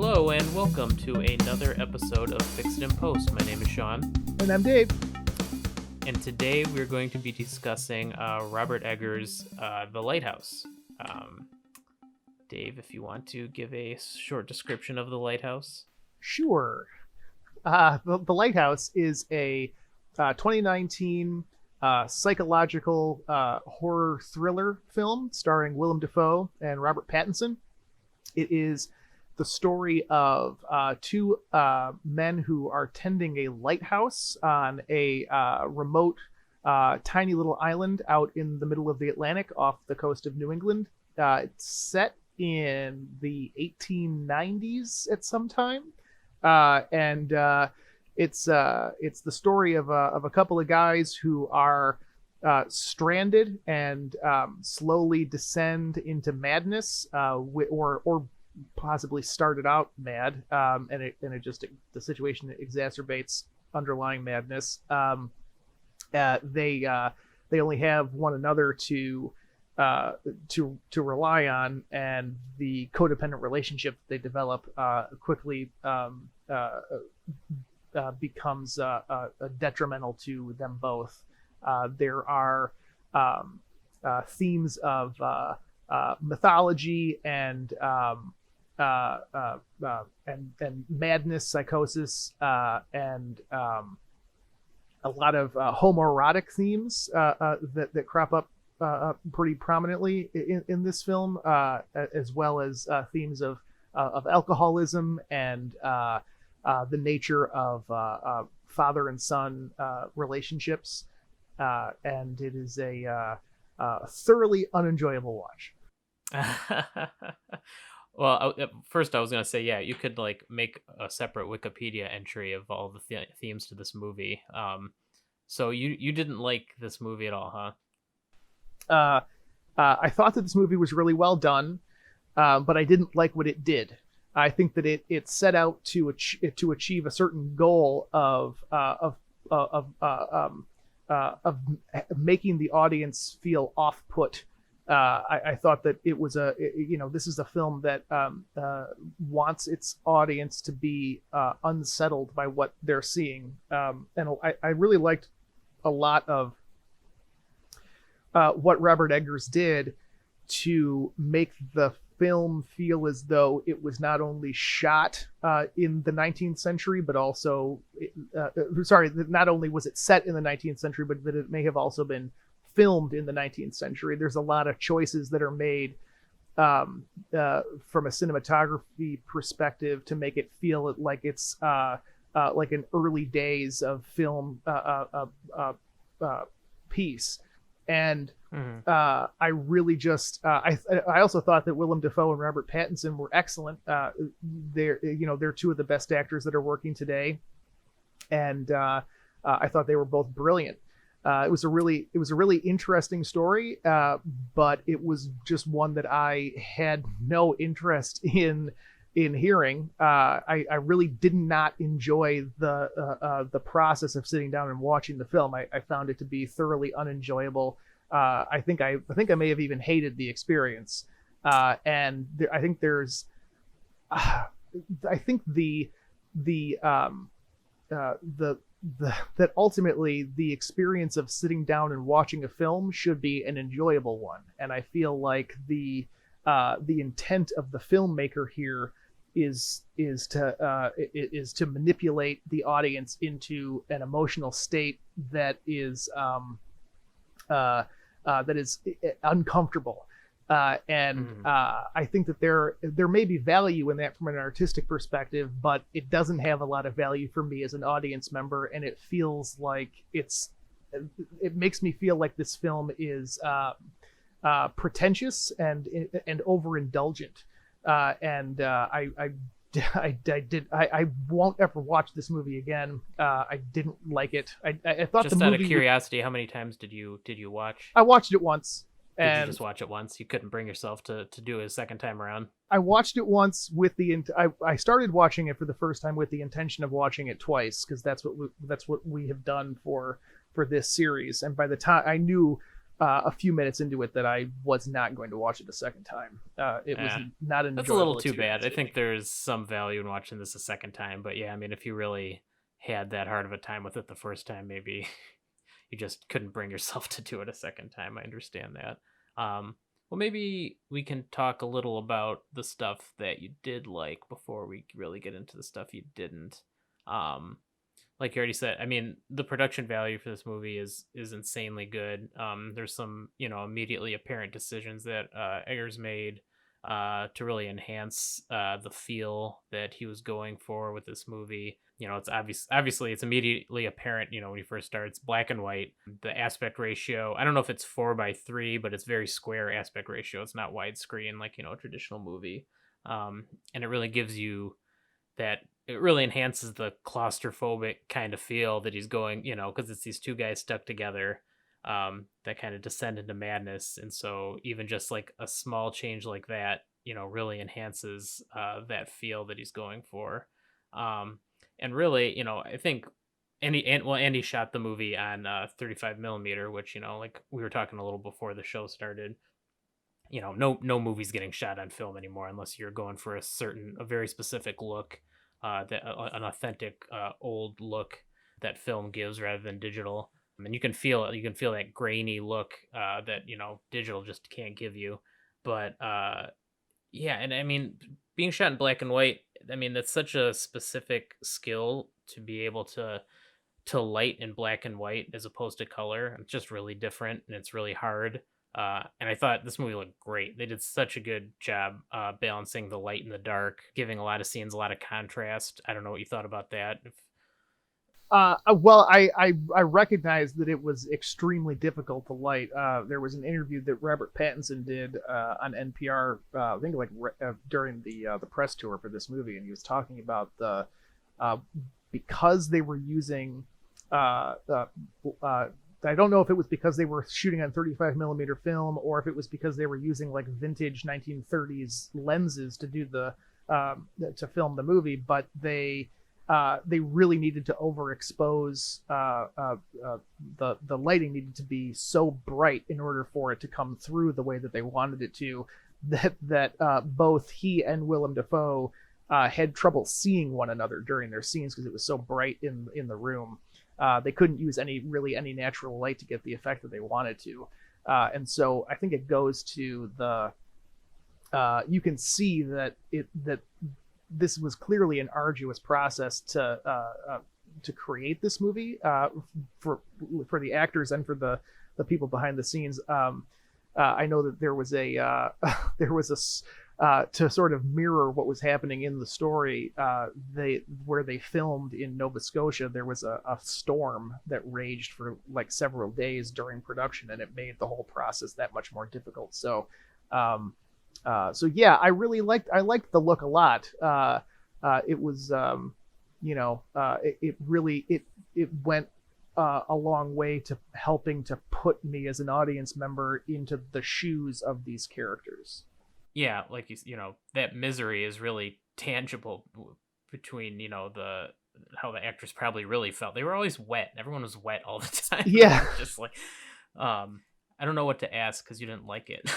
Hello and welcome to another episode of Fixed in Post. My name is Sean. And I'm Dave. And today we're going to be discussing Robert Eggers' The Lighthouse. Dave, if you want to give a short description of The Lighthouse. Sure. The Lighthouse is a 2019 psychological horror thriller film starring Willem Dafoe and Robert Pattinson. It is the story of two men who are tending a lighthouse on a remote, tiny little island out in the middle of the Atlantic off the coast of New England. It's set in the 1890s at some time, and it's the story of a couple of guys who are stranded and slowly descend into madness, or possibly started out mad, and the situation exacerbates underlying madness. They only have one another to rely on, and the codependent relationship they develop quickly becomes detrimental to them both. There are themes of mythology and madness, psychosis, and a lot of homoerotic themes that crop up pretty prominently in this film, as well as themes of alcoholism and the nature of father and son relationships, and it is a thoroughly unenjoyable watch. Well, first I was going to say, yeah, you could make a separate Wikipedia entry of all the themes to this movie. So you didn't like this movie at all, huh? I thought that this movie was really well done, but I didn't like what it did. I think that it set out to achieve a certain goal of making the audience feel off-put. I thought that it was this is a film that wants its audience to be unsettled by what they're seeing, and I really liked a lot of what Robert Eggers did to make the film feel as though it was not only shot in the 19th century, but also not only was it set in the 19th century, but that it may have also been filmed in the 19th century. There's a lot of choices that are made from a cinematography perspective to make it feel like it's like an early days of film piece. And I really just I also thought that Willem Dafoe and Robert Pattinson were excellent. They're two of the best actors that are working today, and I thought they were both brilliant. It was a really interesting story, but it was just one that I had no interest in hearing. I really did not enjoy the process of sitting down and watching the film. I found it to be thoroughly unenjoyable. I think I may have even hated the experience. And I think there's, I think that ultimately the experience of sitting down and watching a film should be an enjoyable one. And I feel like the intent of the filmmaker here is to manipulate the audience into an emotional state that is uncomfortable. I think that there may be value in that from an artistic perspective, but it doesn't have a lot of value for me as an audience member, and it feels like it makes me feel like this film is pretentious and overindulgent, and I won't ever watch this movie again. I didn't like it. I thought just out of curiosity, how many times did you watch? I watched it once. Did you just watch it once? You couldn't bring yourself to do it a second time around? I watched it once with I started watching it for the first time with the intention of watching it twice, because that's what we have done for this series. And by the time I knew a few minutes into it that I was not going to watch it a second time. It was Yeah. not an That's a little enjoyable too bad. experience I for think me. there's some value in watching this a second time, but yeah, I mean, if you really had that hard of a time with it the first time, maybe you just couldn't bring yourself to do it a second time. I understand that. Well, maybe we can talk a little about the stuff that you did like before we really get into the stuff you didn't. Um, like you already said, I mean, the production value for this movie is insanely good. There's some, immediately apparent decisions that Eggers made to really enhance the feel that he was going for with this movie. It's obviously it's immediately apparent, when you first start. It's black and white. The aspect ratio, I don't know if it's 4:3, but it's very square aspect ratio. It's not widescreen like, a traditional movie. And it really gives you that, it really enhances the claustrophobic kind of feel that he's going, because it's these two guys stuck together, that kind of descend into madness. And so even just like a small change like that, really enhances that feel that he's going for. And really, I think Andy shot the movie on 35 millimeter, which, like we were talking a little before the show started. No movie's getting shot on film anymore unless you're going for a very specific look, an authentic old look that film gives rather than digital. And you can feel it. You can feel that grainy look that digital just can't give you. But yeah, and I mean, being shot in black and white, I mean, that's such a specific skill to be able to light in black and white as opposed to color. It's just really different and it's really hard. And I thought this movie looked great. They did such a good job balancing the light and the dark, giving a lot of scenes a lot of contrast. I don't know what you thought about that. Well, I recognize that it was extremely difficult to light. There was an interview that Robert Pattinson did on NPR, I think during the press tour for this movie, and he was talking about the because they were using uh, uh, uh, I don't know if it was because they were shooting on 35 millimeter film or if it was because they were using like vintage 1930s lenses to do to film the movie, but they really needed to overexpose. The lighting needed to be so bright in order for it to come through the way that they wanted it to. That both he and Willem Dafoe had trouble seeing one another during their scenes because it was so bright in the room. They couldn't use any natural light to get the effect that they wanted to, and so I think it goes to the. You can see that this was clearly an arduous process to create this movie for the actors and for the people behind the scenes. I know that there was a there was to sort of mirror what was happening in the story. Where they filmed in Nova Scotia, there was a storm that raged for like several days during production, and it made the whole process that much more difficult. So yeah, I liked the look a lot. It was it really it went a long way to helping to put me as an audience member into the shoes of these characters. Yeah, like that misery is really tangible between the how the actors probably really felt. They were always wet. Everyone was wet all the time. Yeah. Just like, I don't know what to ask because you didn't like it.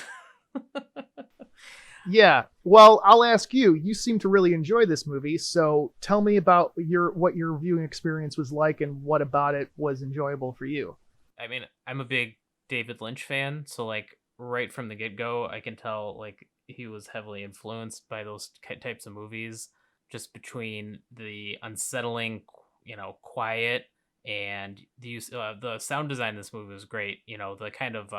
Yeah. Well, I'll ask you. You seem to really enjoy this movie, so tell me about what your viewing experience was like and what about it was enjoyable for you. I mean, I'm a big David Lynch fan, so like right from the get go, I can tell like he was heavily influenced by those types of movies. Just between the unsettling, quiet, and the sound design in this movie was great. The kind of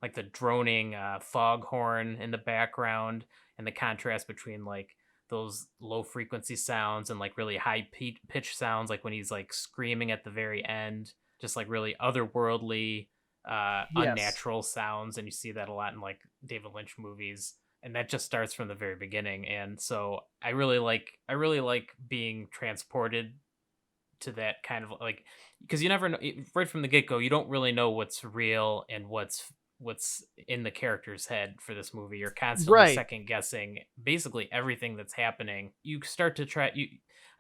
like the droning foghorn in the background, and the contrast between like those low frequency sounds and like really high pitch sounds, like when he's like screaming at the very end, just like really otherworldly, Yes. unnatural sounds. And you see that a lot in like David Lynch movies, and that just starts from the very beginning. And so I really like being transported to that kind of like, because you never know right from the get-go, you don't really know what's real and what's in the character's head for this movie. You're constantly Right. second guessing basically everything that's happening. You start to try you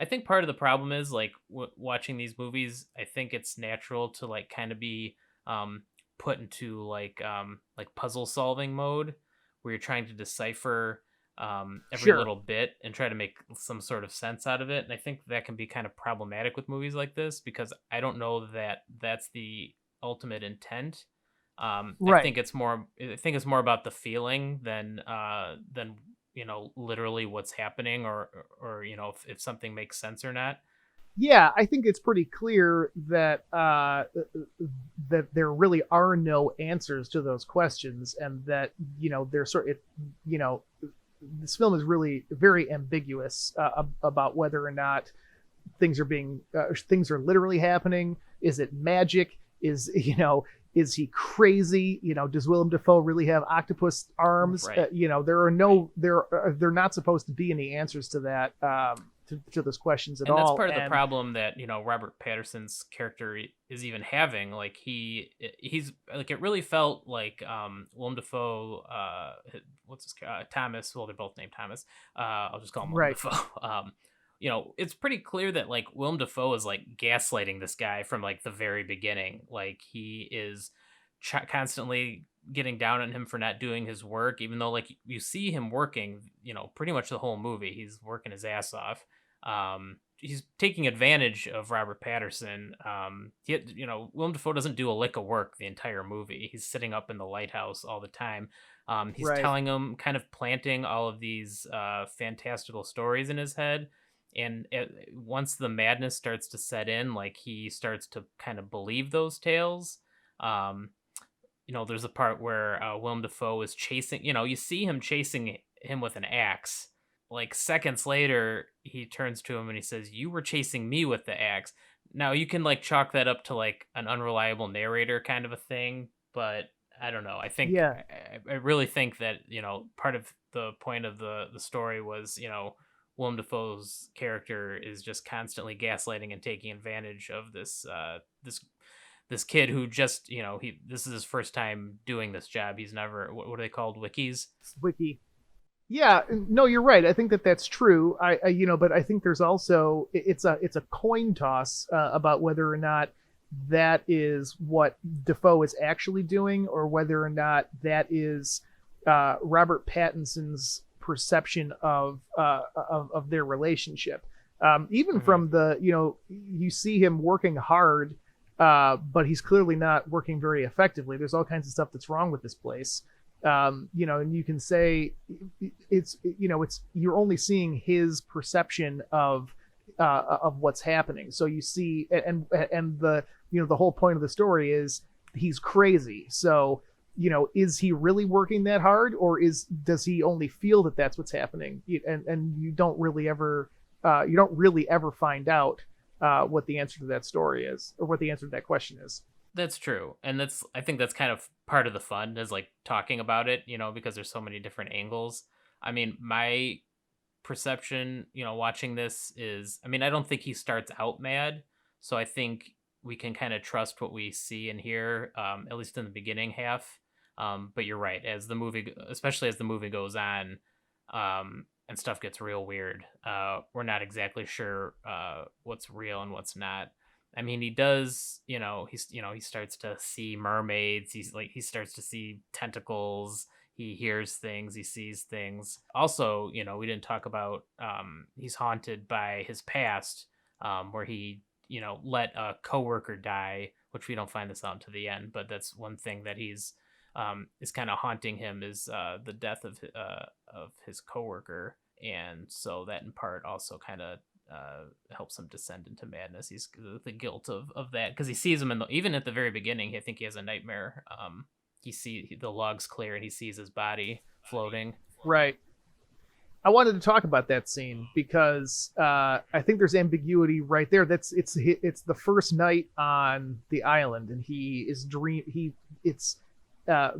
I think part of the problem is like watching these movies, I think it's natural to like kind of be um put into like puzzle solving mode where you're trying to decipher every Sure. little bit and try to make some sort of sense out of it. And I think that can be kind of problematic with movies like this because I don't know that that's the ultimate intent. I Right. think it's more. I think it's more about the feeling than literally what's happening or if something makes sense or not. Yeah, I think it's pretty clear that that there really are no answers to those questions, and that there's sort it, you know, this film is really very ambiguous about whether or not things are literally happening. Is it magic? Is he crazy? Does Willem Dafoe really have octopus arms? Right. There are Right. no there are not supposed to be any answers to that to those questions at And that's all. part of the And problem that Robert Patterson's character is even having. Like he's like it really felt like Willem Dafoe, what's his Thomas. Well, they're both named Thomas. I'll just call him Willem right, Dafoe. It's pretty clear that like Willem Dafoe is like gaslighting this guy from like the very beginning. Like he is constantly getting down on him for not doing his work, even though like you see him working, pretty much the whole movie. He's working his ass off. He's taking advantage of Robert Patterson. Willem Dafoe doesn't do a lick of work the entire movie. He's sitting up in the lighthouse all the time. He's right. telling him, kind of planting all of these fantastical stories in his head. And once the madness starts to set in, like he starts to kind of believe those tales. Um, there's a part where Willem Dafoe is chasing. You see him chasing him with an axe. Like seconds later, he turns to him and he says, "You were chasing me with the axe." Now you can like chalk that up to like an unreliable narrator kind of a thing, but I don't know. I think Yeah, I really think that part of the point of the story was Willem Dafoe's character is just constantly gaslighting and taking advantage of this kid who just he this is his first time doing this job. He's never what are they called, wikis? Wiki. Yeah, no, you're right. I think that that's true. But I think there's also it's a coin toss about whether or not that is what Defoe is actually doing, or whether or not that is Robert Pattinson's perception of their relationship. Even Hmm. from you see him working hard, but he's clearly not working very effectively. There's all kinds of stuff that's wrong with this place. And you can say it's you're only seeing his perception of what's happening. So you see, and the whole point of the story is he's crazy. So is he really working that hard, or does he only feel that that's what's happening? And you don't really ever find out what the answer to that story is, or what the answer to that question is. That's true. And I think that's kind of part of the fun is like talking about it, because there's so many different angles. I mean, my perception, watching this is, I mean, I don't think he starts out mad. So I think we can kind of trust what we see and hear, at least in the beginning half. But you're right, especially as the movie goes on, and stuff gets real weird. We're not exactly sure what's real and what's not. I mean, he does, he starts to see mermaids. He starts to see tentacles. He hears things. He sees things. Also, we didn't talk about. He's haunted by his past, where he, let a coworker die, which we don't find this out until the end. But that's one thing that is kind of haunting him is the death of his coworker, and so that in part also kind of helps him descend into madness. He's the guilt of that because he sees him even at the very beginning. I think he has a nightmare. The logs clear and he sees his body floating. Right. I wanted to talk about that scene because I think there's ambiguity right there. It's the first night on the island, and the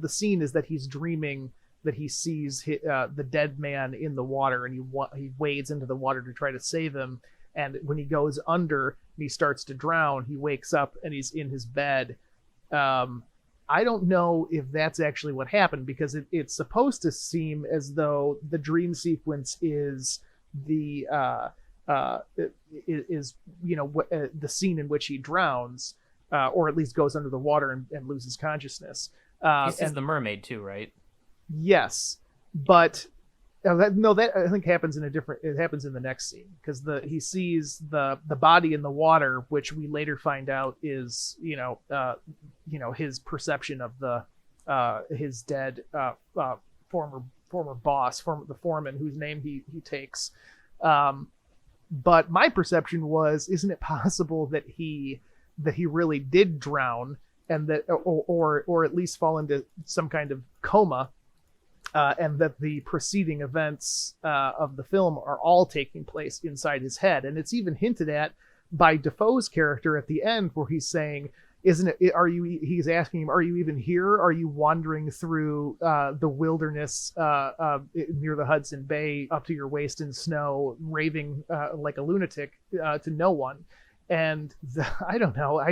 scene is that he's dreaming that he sees the dead man in the water, and he wades into the water to try to save him. And when he goes under and he starts to drown, he wakes up and he's in his bed. I don't know if that's actually what happened, because it's supposed to seem as though the dream sequence is the the scene in which he drowns. or at least goes under the water and loses consciousness. He sees And the mermaid too, right? yes, but that I think happens in a different. It happens in the next scene because he sees the body in the water, which we later find out is his perception of his dead former boss, the foreman whose name he takes. But my perception was, isn't it possible that he really did drown, and that or at least fall into some kind of coma, and that the preceding events of the film are all taking place inside his head. And it's even hinted at by Defoe's character at the end, where he's saying, isn't it, he's asking him, are you even here? Are you wandering through the wilderness near the Hudson Bay up to your waist in snow, raving like a lunatic to no one? And I don't know.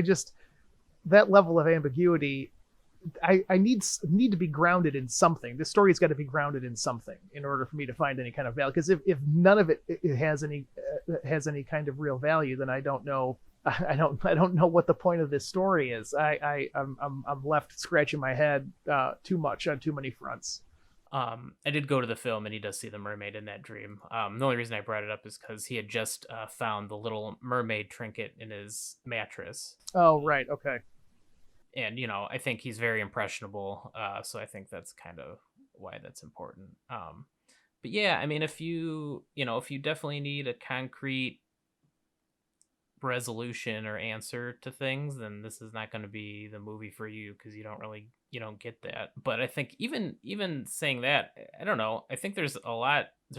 That level of ambiguity, I need to be grounded in something. This story's got to be grounded in something in order for me to find any kind of value. Because if none of it has any kind of real value, then I don't know. I don't know what the point of this story is. I'm left scratching my head too much on too many fronts. I did go to the film, and he does see the mermaid in that dream. The only reason I brought it up is because he had just found the little mermaid trinket in his mattress. Oh, right. Okay. And I think he's very impressionable, so I think that's kind of why that's important. But yeah, I mean, if you definitely need a concrete resolution or answer to things, then this is not going to be the movie for you, because you don't get that. But I think even saying that, I don't know, I think there's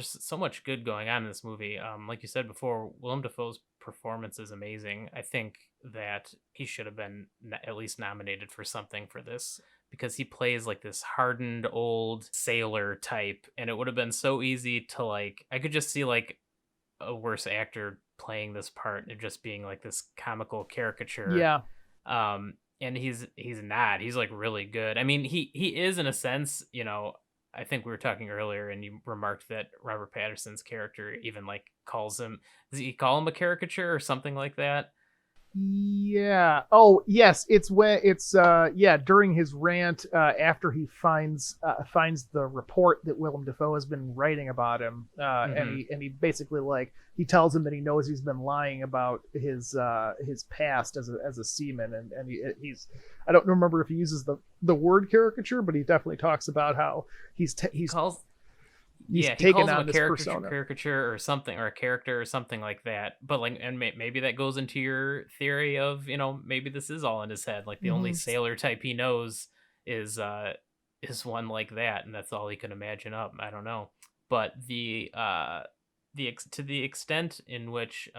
so much good going on in this movie. Like you said before, Willem Dafoe's performance is amazing. I think that he should have been at least nominated for something for this, because he plays like this hardened old sailor type, and it would have been so easy to, like, I could just see like a worse actor playing this part and just being like this comical caricature. Yeah. And he's like really good. I mean, he is in a sense, I think we were talking earlier and you remarked that Robert Pattinson's character even like calls him, does he call him a caricature or something like that? Yeah. Oh, yes. It's during his rant after he finds the report that Willem Dafoe has been writing about him, and he basically, like, he tells him that he knows he's been lying about his past as a seaman, and he's, I don't remember if he uses the word caricature, but he definitely talks about how he's taken calls on him a this persona. caricature or something, or a character or something like that. But like, and maybe that goes into your theory of, maybe this is all in his head. Like the only sailor type he knows is one like that, and that's all he can imagine up. I don't know, but to the extent in which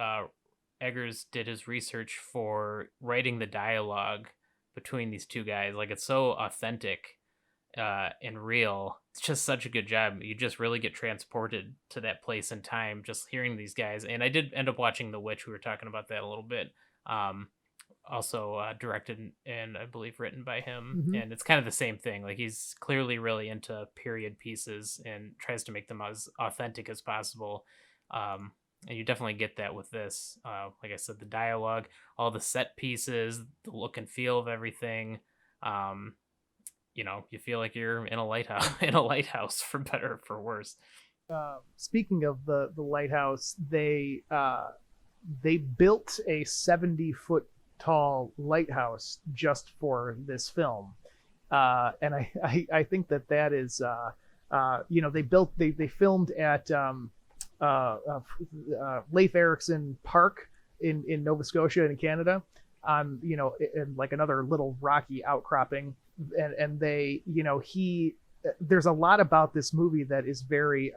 Eggers did his research for writing the dialogue between these two guys, like, it's so authentic and real. It's just such a good job. You just really get transported to that place and time just hearing these guys. And I did end up watching The Witch. We were talking about that a little bit. Also directed and I believe written by him. And it's kind of the same thing. Like, he's clearly really into period pieces and tries to make them as authentic as possible. And you definitely get that with this. Like I said, the dialogue, all the set pieces, the look and feel of everything. You feel like you're in a lighthouse, for better or for worse. Speaking of the lighthouse, they built a 70-foot tall lighthouse just for this film, and I think that is they filmed at Leif Erikson Park in Nova Scotia in Canada, on in like another little rocky outcropping, and they there's a lot about this movie that is very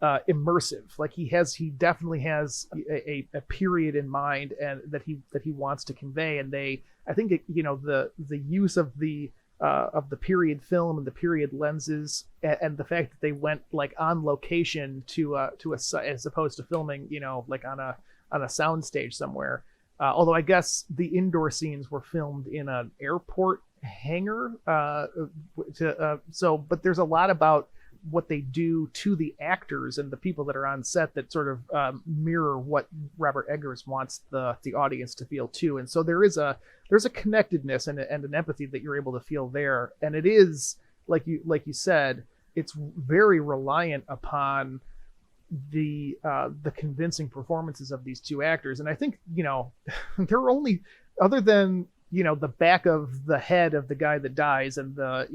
immersive. Like, he definitely has a period in mind, and that he wants to convey. And I think the use of the period film and the period lenses, and the fact that they went like on location to a as opposed to filming like on a sound stage somewhere. Although I guess the indoor scenes were filmed in an airport hangar. But there's a lot about what they do to the actors and the people that are on set that sort of mirror what Robert Eggers wants the audience to feel too. And so there's a connectedness and an empathy that you're able to feel there. And it is like you said, it's very reliant upon the convincing performances of these two actors. And I think, they're only, other than the back of the head of the guy that dies and the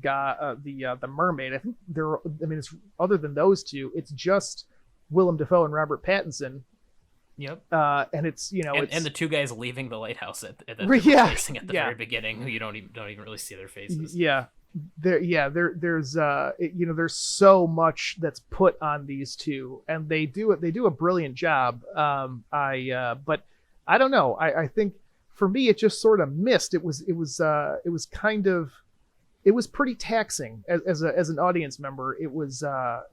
guy the mermaid, I think it's other than those two, it's just Willem Dafoe and Robert Pattinson. Yep. And it's and the two guys leaving the lighthouse at the very beginning, who you don't even really see their faces. There's there's so much that's put on these two, and they do a brilliant job. But I don't know. I think for me it just sort of missed. It was pretty taxing as an audience member. It was not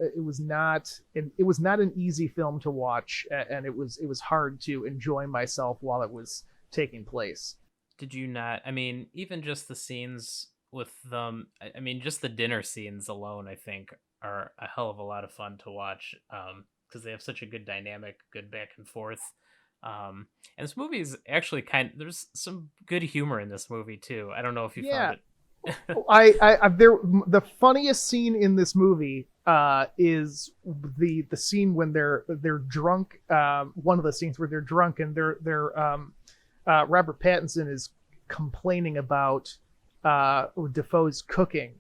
an easy film to watch, and it was hard to enjoy myself while it was taking place. Did you not? I mean, even just the scenes with them, I mean, just the dinner scenes alone, I think, are a hell of a lot of fun to watch, because they have such a good dynamic, good back and forth. And this movie is actually there's some good humor in this movie too. I don't know if you found it. The funniest scene in this movie is the scene when they're drunk. One of the scenes where they're drunk and they're Robert Pattinson is complaining about Defoe's cooking.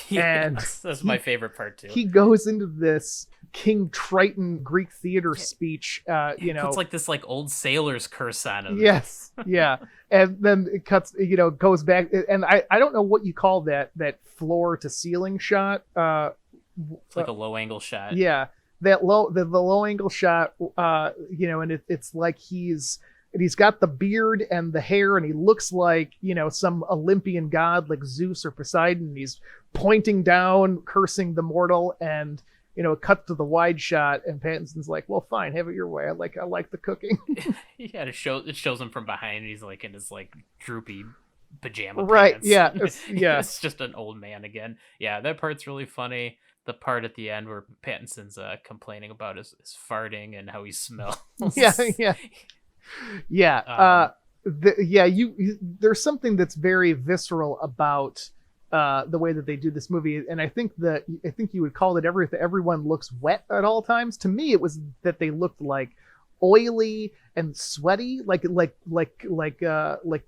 And that's my favorite part too. He goes into this King Triton Greek theater speech. It's like this old sailor's curse on him. Yes, yeah, and then it cuts. Goes back, and I don't know what you call that floor to ceiling shot. It's like a low angle shot. Yeah, the low angle shot. And it's like he's got the beard and the hair, and he looks like some Olympian god like Zeus or Poseidon. He's pointing down, cursing the mortal, and it cuts to the wide shot, and Pattinson's like, "Well, fine, have it your way. I like the cooking." Yeah, it shows him from behind, and he's in his droopy pajama pants. Yeah, yeah. It's just an old man again. Yeah, that part's really funny. The part at the end where Pattinson's complaining about his farting and how he smells. Yeah. There's something that's very visceral about the way that they do this movie, and I think you would call it everyone looks wet at all times. To me, it was that they looked like oily and sweaty, like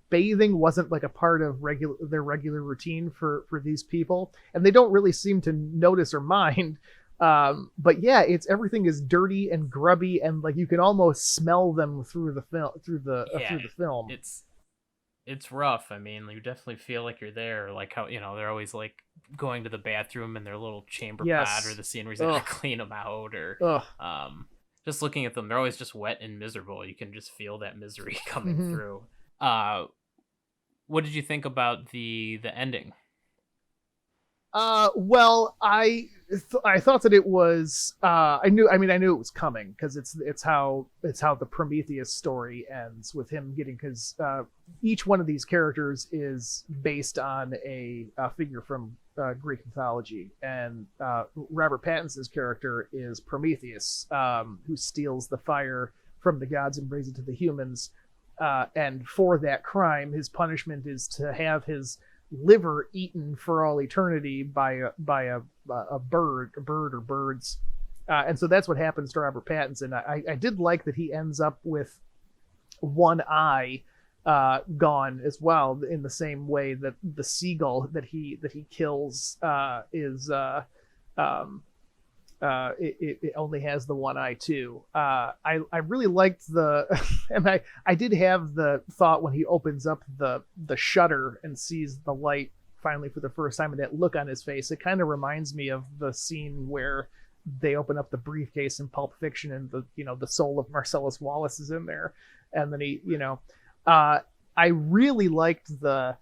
bathing wasn't like a part of their regular routine for these people, and they don't really seem to notice or mind. But yeah, everything is dirty and grubby, and you can almost smell them through the film. It's rough. I mean, you definitely feel like you're there. Like how they're always going to the bathroom in their little chamber pod, or the scene where he's gonna clean them out, or just looking at them, they're always just wet and miserable. You can just feel that misery coming through. What did you think about the ending? Well, I thought that it was. I knew it was coming, because it's how the Prometheus story ends, with him getting, because each one of these characters is based on a figure from Greek mythology, and Robert Pattinson's character is Prometheus, who steals the fire from the gods and brings it to the humans, and for that crime, his punishment is to have his liver eaten for all eternity by a bird or birds, and so that's what happens to Robert Pattinson. I did like that he ends up with one eye gone as well, in the same way that the seagull that he kills it only has the one eye too. I really liked and I did have the thought when he opens up the shutter and sees the light finally for the first time, and that look on his face, it kind of reminds me of the scene where they open up the briefcase in Pulp Fiction, and the soul of Marcellus Wallace is in there, and then he I really liked the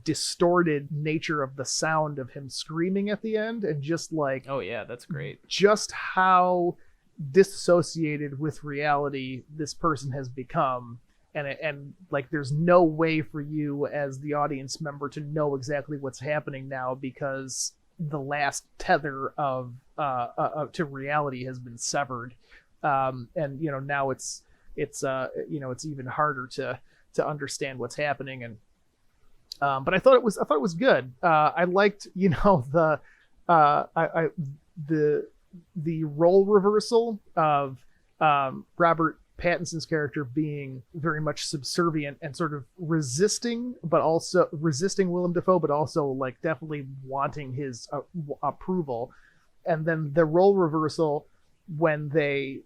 distorted nature of the sound of him screaming at the end, and just oh yeah, that's great, just how disassociated with reality this person has become, and there's no way for you as the audience member to know exactly what's happening now, because the last tether of to reality has been severed, and now it's even harder to understand what's happening. And but I thought it was good. I liked I the role reversal of Robert Pattinson's character being very much subservient and sort of resisting, but also resisting Willem Dafoe, but also like definitely wanting his approval. And then the role reversal when they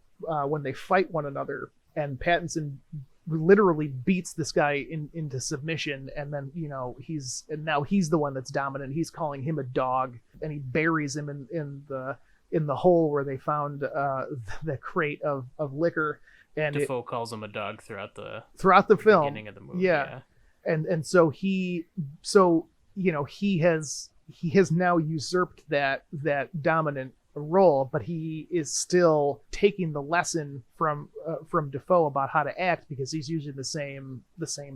fight one another, and Pattinson literally beats this guy into submission, and then now he's the one that's dominant. He's calling him a dog, and he buries him in the hole where they found the crate of liquor. And Defoe calls him a dog throughout the film, beginning of the movie. yeah. And so he has now usurped that dominant role, but he is still taking the lesson from Defoe about how to act, because he's using the same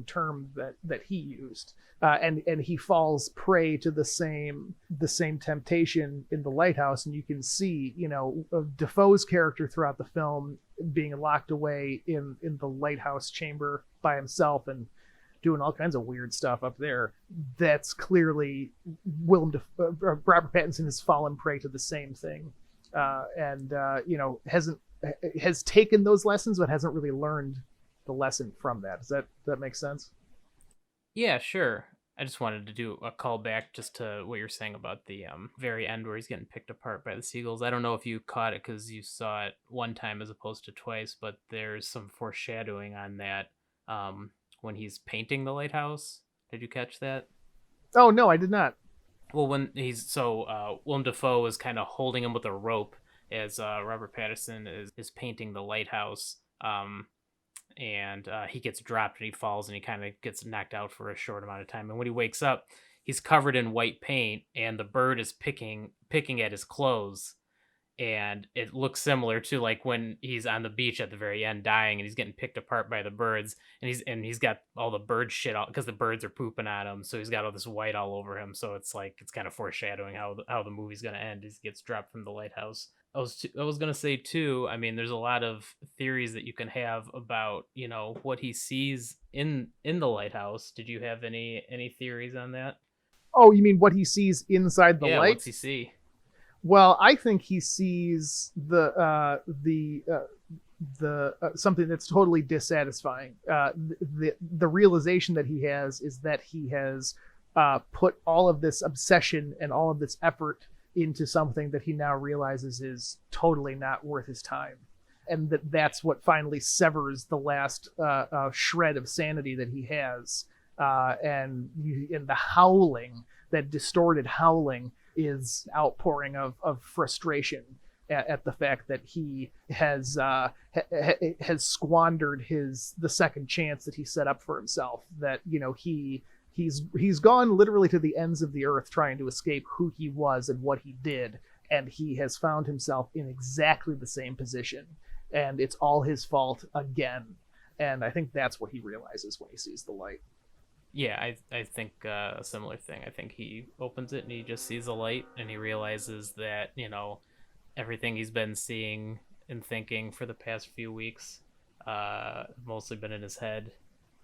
term that he used, and he falls prey to the same temptation in the Lighthouse. And you can see Defoe's character throughout the film being locked away in the lighthouse chamber by himself and doing all kinds of weird stuff up there. That's clearly Robert Pattinson has fallen prey to the same thing, and has taken those lessons, but hasn't really learned the lesson from that. Does that make sense? Yeah, sure. I just wanted to do a call back just to what you're saying about the very end where he's getting picked apart by the seagulls. I don't know if you caught it because you saw it one time as opposed to twice, but there's some foreshadowing on that when he's painting the lighthouse. Did you catch that? Oh no, I did not. Well, when Willem Dafoe is kind of holding him with a rope as Robert Pattinson is painting the lighthouse, and he gets dropped and he falls and he kind of gets knocked out for a short amount of time. And when he wakes up, he's covered in white paint, and the bird is picking at his clothes. And it looks similar to like when he's on the beach at the very end dying and he's getting picked apart by the birds, and he's got all the bird shit out because the birds are pooping on him, so he's got all this white all over him. So it's like it's kind of foreshadowing how the movie's going to end as he gets dropped from the lighthouse. I was going to say too, I mean, there's a lot of theories that you can have about what he sees in the lighthouse. Did you have any theories on that? Oh, you mean what he sees inside the Yeah, light? what's he see? Well, I think he sees the something that's totally dissatisfying. The realization that he has is that he has put all of this obsession and all of this effort into something that he now realizes is totally not worth his time, and that's what finally severs the last shred of sanity that he has. And the howling, that distorted howling, is outpouring of frustration at the fact that he has squandered the second chance that he set up for himself. That he's gone literally to the ends of the earth trying to escape who he was and what he did, and he has found himself in exactly the same position, and it's all his fault again. And I think that's what he realizes when he sees the light. Yeah, I think a similar thing. I think he opens it and he just sees a light and he realizes that, everything he's been seeing and thinking for the past few weeks mostly been in his head.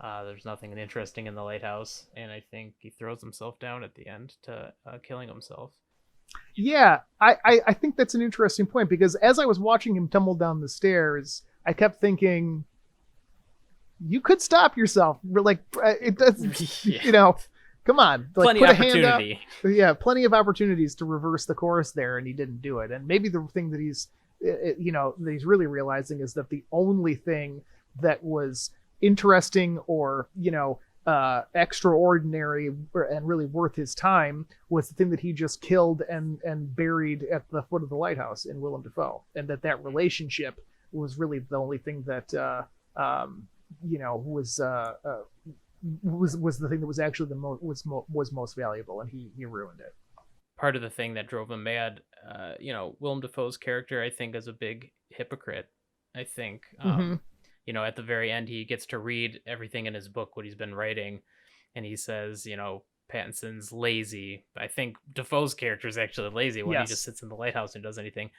There's nothing interesting in the lighthouse, and I think he throws himself down at the end to killing himself. Yeah, I think that's an interesting point, because as I was watching him tumble down the stairs, I kept thinking, you could stop yourself. Like, it does, Yeah. Come on, like, Plenty put of a hand up. opportunity. Yeah, plenty of opportunities to reverse the course there, and he didn't do it. And maybe the thing that that he's really realizing is that the only thing that was interesting or extraordinary and really worth his time was the thing that he just killed and buried at the foot of the lighthouse in Willem Dafoe, and that relationship was really the only thing that was the thing that was actually was most valuable, and he ruined it. Part of the thing that drove him mad, Willem Dafoe's character, I think, is a big hypocrite. I think, at the very end, he gets to read everything in his book, what he's been writing, and he says, Pattinson's lazy. I think Defoe's character is actually lazy when he just Yes. sits in the lighthouse and does anything.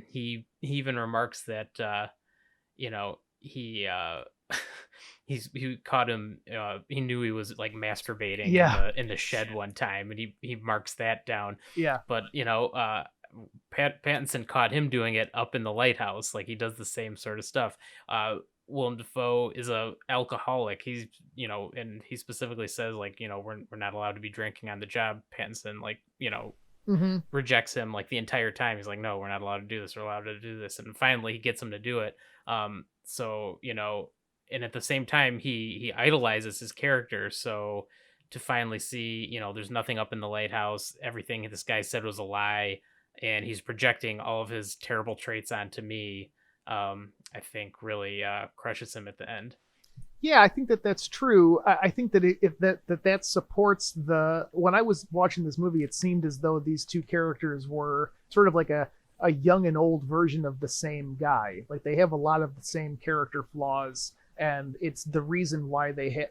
He even remarks that you know he caught him. He knew he was like masturbating in Yeah. the shed one time, and he marks that down. Yeah. But Pattinson caught him doing it up in the lighthouse. Like he does the same sort of stuff. Willem Dafoe is a alcoholic. He's and he specifically says like we're not allowed to be drinking on the job. Pattinson like Mm-hmm. rejects him like the entire time. He's like, no, we're not allowed to do this. We're allowed to do this. And finally, he gets him to do it. So and at the same time, he idolizes his character. So to finally see, there's nothing up in the lighthouse. Everything this guy said was a lie, and he's projecting all of his terrible traits onto me. I think really crushes him at the end. Yeah, I think that that's true. I think that if that supports the when I was watching this movie, it seemed as though these two characters were sort of like a young and old version of the same guy. Like they have a lot of the same character flaws, and it's the reason why they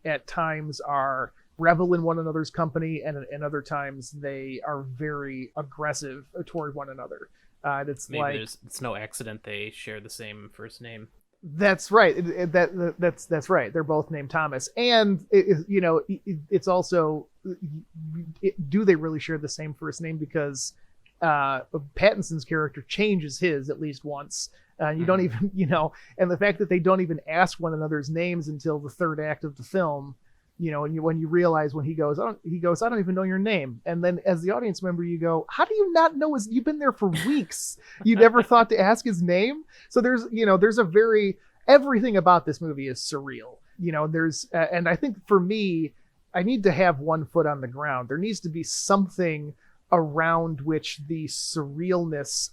at times are revel in one another's company, and other times they are very aggressive toward one another. It's Maybe like it's no accident they share the same first name. that's right. That's right. They're both named Thomas, and it's also do they really share the same first name? Because Pattinson's character changes his at least once. You don't even and the fact that they don't even ask one another's names until the third act of the film. And when you realize when he goes, I don't even know your name. And then as the audience member, you go, how do you not know you've been there for weeks. You never thought to ask his name. So there's a everything about this movie is surreal. And I think for me, I need to have one foot on the ground. There needs to be something around which the surrealness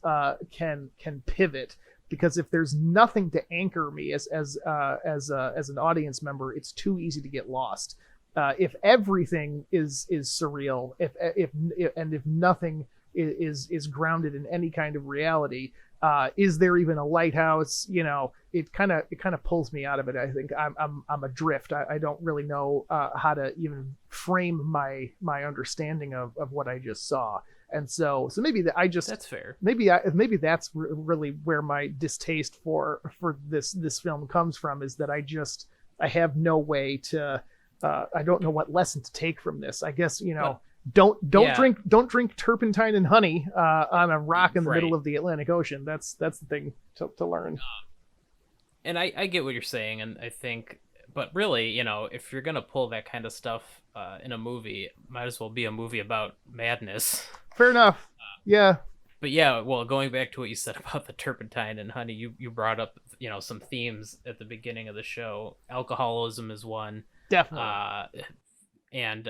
can pivot. Because if there's nothing to anchor me as an audience member, it's too easy to get lost. If everything is surreal, if nothing is grounded in any kind of reality, is there even a lighthouse? It kind of pulls me out of it. I think I'm adrift. I don't really know how to even frame my understanding of what I just saw. And so maybe that's fair. Maybe that's really where my distaste for this film comes from, is that I have no way to I don't know what lesson to take from this. I guess don't drink turpentine and honey on a rock in the middle of the Atlantic Ocean. That's the thing to learn. And I get what you're saying, and I think, but really, if you're gonna pull that kind of stuff in a movie, it might as well be a movie about madness. Fair enough. Yeah. But yeah, well, going back to what you said about the turpentine and honey, you brought up some themes at the beginning of the show. Alcoholism is one, definitely, and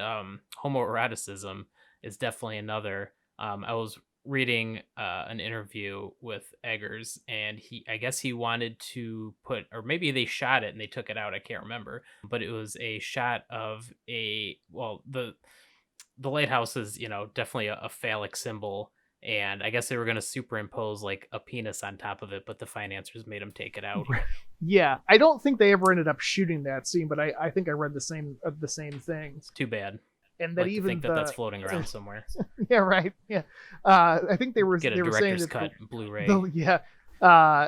homoeroticism is definitely another. I was reading an interview with Eggers, and I guess he wanted to put, or maybe they shot it and they took it out, I can't remember, but it was a shot of the lighthouse is definitely a phallic symbol, and I guess they were going to superimpose like a penis on top of it, but the financiers made them take it out. Yeah, I don't think they ever ended up shooting that scene, but I think I read the same thing. It's too bad. And that even that's floating around somewhere. Yeah, right. Yeah, I think they were get a they were director's saying cut Blu-ray. Yeah,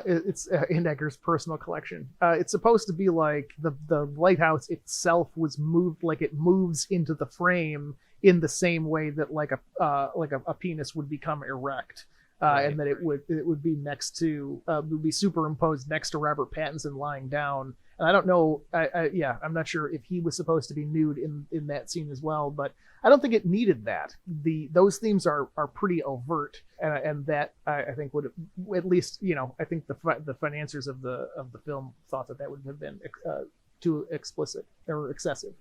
it's in Egger's personal collection. It's supposed to be like the lighthouse itself was moved, like it moves into the frame in the same way that like a penis would become erect, right. And that it would be next to would be superimposed next to Robert Pattinson lying down. And I don't know, I'm not sure if he was supposed to be nude in that scene as well, but I don't think it needed that. Those themes are pretty overt, and that I think would at least I think the financiers of the film thought that would have been too explicit or excessive.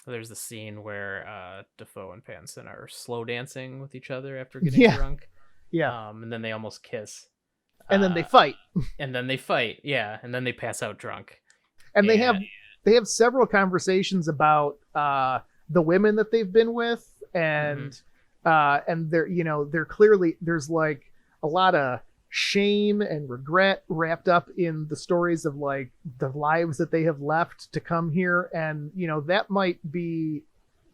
There's the scene where Dafoe and Pattinson are slow dancing with each other after getting drunk. Yeah. And then they almost kiss. And then they fight. Yeah. And then they pass out drunk. And they have several conversations about the women that they've been with, and they're clearly, there's like a lot of shame and regret wrapped up in the stories of like the lives that they have left to come here, and that might be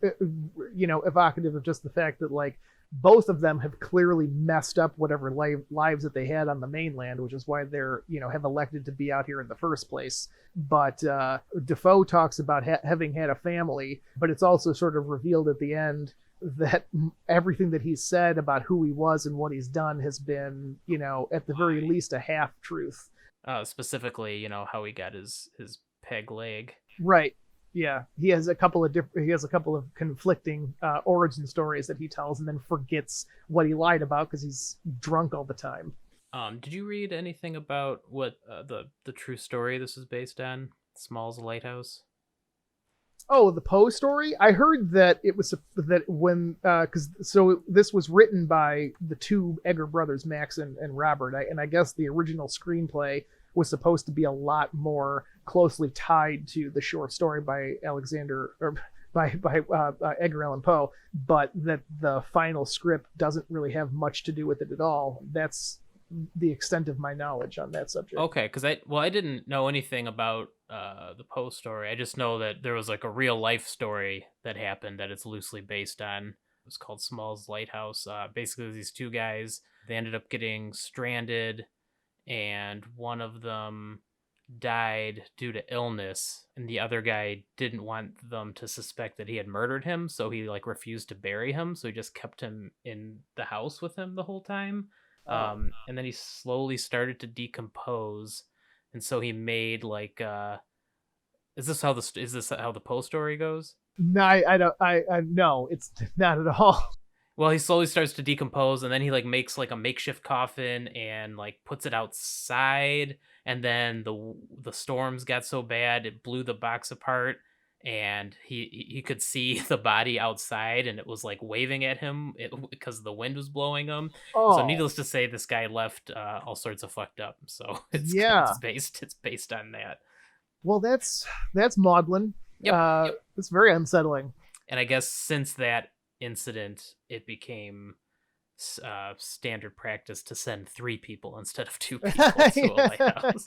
evocative of just the fact that like both of them have clearly messed up whatever lives that they had on the mainland, which is why they're have elected to be out here in the first place. But Defoe talks about having had a family, but it's also sort of revealed at the end that everything that he's said about who he was and what he's done has been, at the very least, a half truth. Specifically, how he got his peg leg. Right. Yeah, he has a couple of conflicting origin stories that he tells, and then forgets what he lied about because he's drunk all the time. Did you read anything about what the true story this is based on? Small's Lighthouse. Oh, the Poe story. I heard that it was that when this was written by the two Egger brothers, Max and Robert, and I guess the original screenplay was supposed to be a lot more closely tied to the short story by Edgar Allan Poe, but that the final script doesn't really have much to do with it at all. That's the extent of my knowledge on that subject. Okay, because I didn't know anything about the Poe story. I just know that there was like a real life story that happened that it's loosely based on. It was called Small's Lighthouse. Basically, these two guys, they ended up getting stranded, and one of them died due to illness, and the other guy didn't want them to suspect that he had murdered him, so he like refused to bury him, so he just kept him in the house with him the whole time. And then he slowly started to decompose, and so he made like is this how the Poe story goes? No, I don't. I no, it's not at all. Well, he slowly starts to decompose, and then he like makes like a makeshift coffin and like puts it outside, and then the storms got so bad it blew the box apart, and he could see the body outside, and it was like waving at him because the wind was blowing him. Oh. So needless to say, this guy left all sorts of fucked up. So it's based on that. Well, that's maudlin. Yep. It's very unsettling. And I guess since that incident, it became standard practice to send 3 people instead of 2 people to a lighthouse.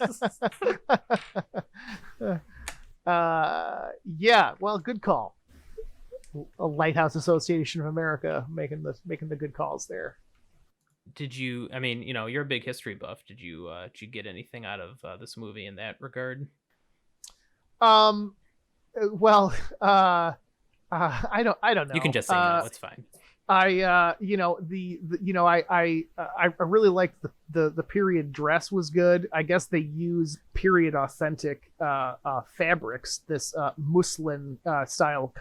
Yeah, well, good call. A Lighthouse Association of America making the good calls there. Did you? I mean, you're a big history buff. Did you get anything out of this movie in that regard? Well, I don't know. You can just say no. It's fine. I really liked the period dress was good. I guess they use period authentic fabrics, this muslin style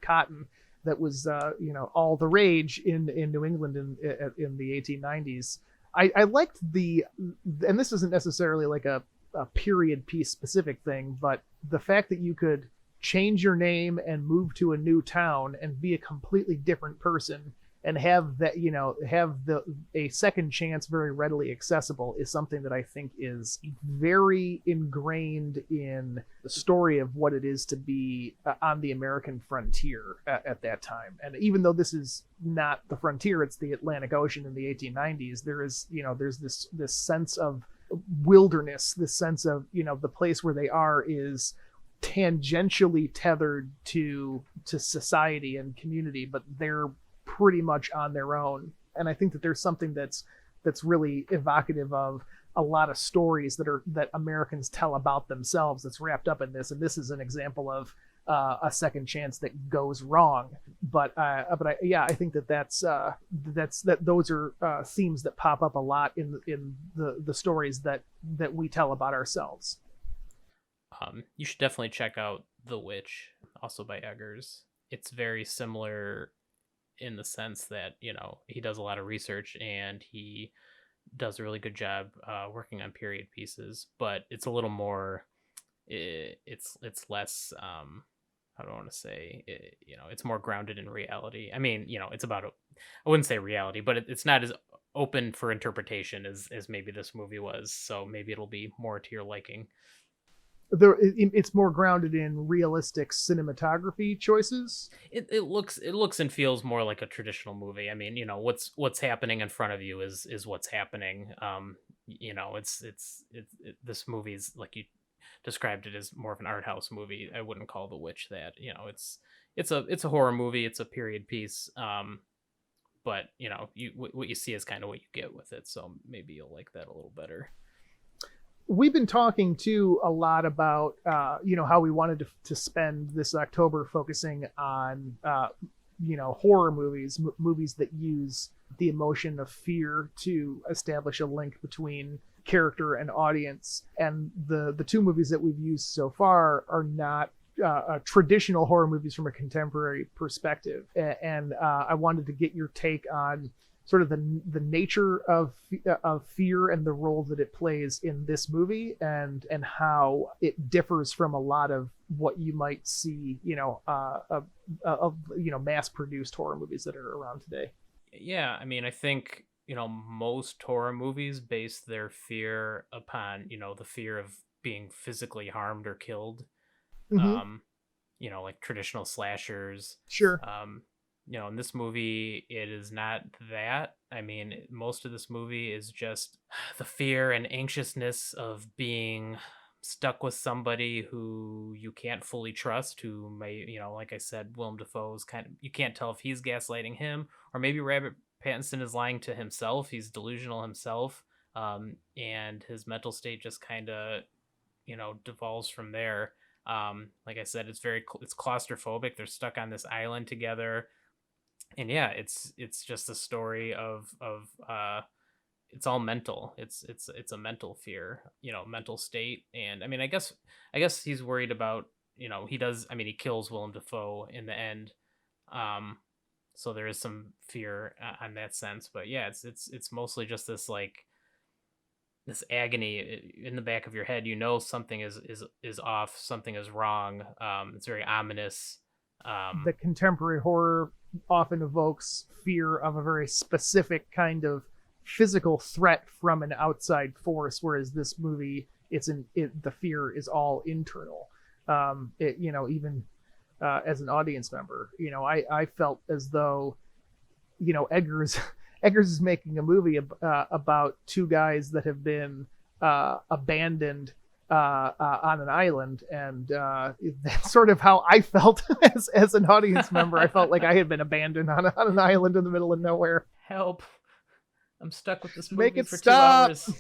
cotton that was all the rage in New England in the 1890s. I liked and this isn't necessarily like a period piece specific thing, but the fact that you could change your name and move to a new town and be a completely different person and have that a second chance very readily accessible is something that I think is very ingrained in the story of what it is to be on the American frontier at that time. And even though this is not the frontier, it's the Atlantic Ocean in the 1890s, there's this sense of wilderness, this sense of the place where they are is tangentially tethered to society and community, but they're pretty much on their own. And I think that there's something that's really evocative of a lot of stories that Americans tell about themselves that's wrapped up in this. And this is an example of a second chance that goes wrong. But I think that those are themes that pop up a lot in the stories that we tell about ourselves. You should definitely check out The Witch, also by Eggers. It's very similar in the sense that he does a lot of research and he does a really good job working on period pieces, but it's a little more it's less how do I want to say it's more grounded in reality. I mean, it's about I wouldn't say reality, but it's not as open for interpretation as maybe this movie was, so maybe it'll be more to your liking. It's more grounded in realistic cinematography choices. It looks and feels more like a traditional movie. I mean, what's happening in front of you is what's happening. This movie's like you described it as more of an art house movie. I wouldn't call The Witch that. it's a horror movie. It's a period piece. But what you see is kind of what you get with it. So maybe you'll like that a little better. We've been talking too a lot about how we wanted to spend this October focusing on horror movies, movies that use the emotion of fear to establish a link between character and audience. And the two movies that we've used so far are not traditional horror movies from a contemporary perspective. And I wanted to get your take on sort of the nature of fear and the role that it plays in this movie, and how it differs from a lot of what you might see, of mass produced horror movies that are around today. Yeah, I mean, I think most horror movies base their fear upon the fear of being physically harmed or killed. Mm-hmm. Like traditional slashers. Sure. In this movie, it is not that. I mean, most of this movie is just the fear and anxiousness of being stuck with somebody who you can't fully trust, who may, like I said, Willem Dafoe's you can't tell if he's gaslighting him, or maybe Robert Pattinson is lying to himself. He's delusional himself. And his mental state just kind of, devolves from there. Like I said, it's claustrophobic. They're stuck on this island together. And yeah, it's just a story of it's all mental. It's a mental fear, mental state. And I mean, I guess he's worried about, he kills Willem Dafoe in the end. So there is some fear on that sense, but yeah, it's mostly just this like this agony in the back of your head. Something is off, something is wrong. It's very ominous. The contemporary horror often evokes fear of a very specific kind of physical threat from an outside force, whereas this movie, the fear is all internal. Even as an audience member, I felt as though, Eggers is making a movie about two guys that have been abandoned on an island, and that's sort of how I felt as an audience member. I felt like I had been abandoned on an island in the middle of nowhere. Help! I'm stuck with this movie Make it for stop. 2 hours.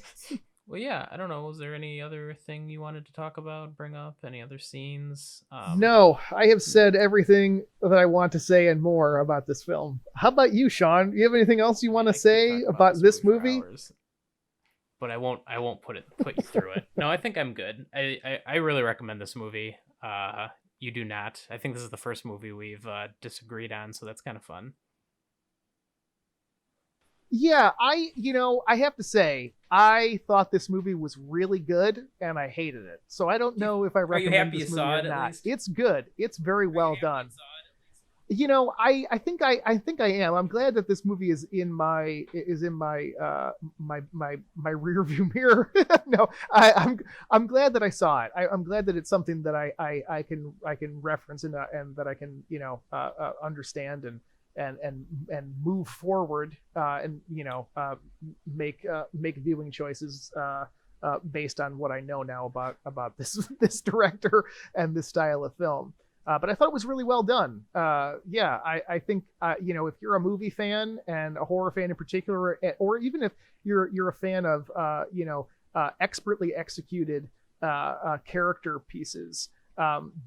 Well, yeah, I don't know. Was there any other thing you wanted to talk about, bring up? Any other scenes? No, I have said everything that I want to say and more about this film. How about you, Sean? Do you have anything else you want to say about this movie? But I won't put you through it. No, I think I'm good. I really recommend this movie. You do not. I think this is the first movie we've disagreed on, so that's kind of fun. Yeah, I have to say, I thought this movie was really good, and I hated it. So I don't know if I recommend this movie or not. It's good. It's very well done. I think I am. I'm glad that this movie is in my my rear view mirror. No, I'm glad that I saw it. I'm glad that it's something that I can reference and that I can understand and move forward and make viewing choices based on what I know now about this director and this style of film. But I thought it was really well done. I think if you're a movie fan and a horror fan in particular, or even if you're a fan of expertly executed character pieces,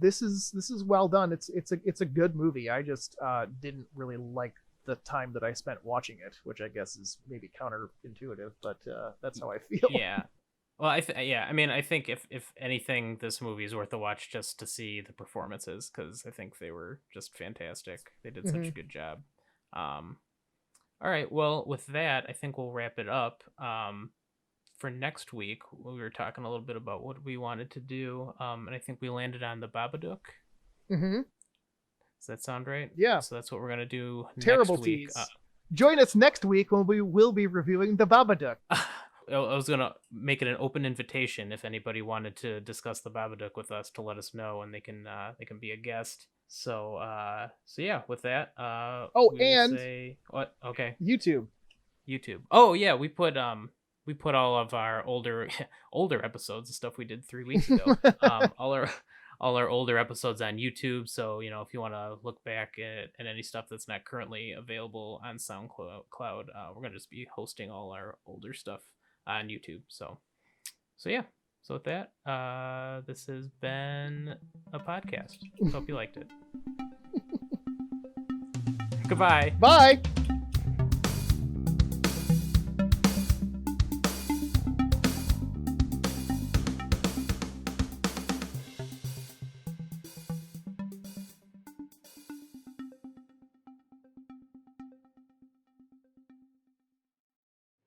this is well done. It's a good movie. I just didn't really like the time that I spent watching it, which I guess is maybe counterintuitive, but that's how I feel. Yeah. Well, I think if anything, this movie is worth a watch just to see the performances, because I think they were just fantastic. They did such a good job. All right. Well, with that, I think we'll wrap it up. For next week, we were talking a little bit about what we wanted to do, and I think we landed on the Babadook. Mm-hmm. Does that sound right? Yeah. So that's what we're gonna do. Terrible next week. tease. Join us next week when we will be reviewing the Babadook. I was gonna make it an open invitation if anybody wanted to discuss the Babadook with us, to let us know, and they can be a guest. So yeah, with that, and say what? Okay, YouTube. Oh yeah, we put all of our older episodes, the stuff we did 3 weeks ago. All all our older episodes on YouTube. So, if you want to look back at any stuff that's not currently available on SoundCloud, we're going to just be hosting all our older stuff on YouTube. So yeah. So with that, this has been a podcast. Hope you liked it. Goodbye. Bye.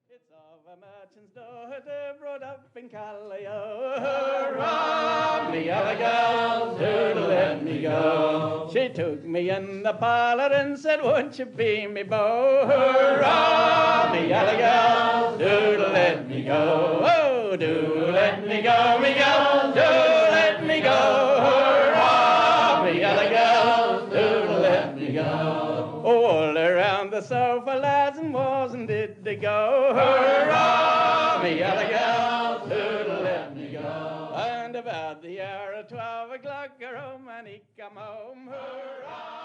It's of a merchant's daughter brought up in Callio. Hurrah, me yellow girl, do let me go. She took me in the parlor and said, won't you be me beau? Hurrah, me yellow girl, do let me go. Oh, do let me go, me girl, do let me go. Hurrah, me yellow girl, do let me go. All around the sofa, lads and was and did they go. Hurrah, me yellow girl, do let me go. And about the hour of 12 o'clock, her home and he come home. Hurrah.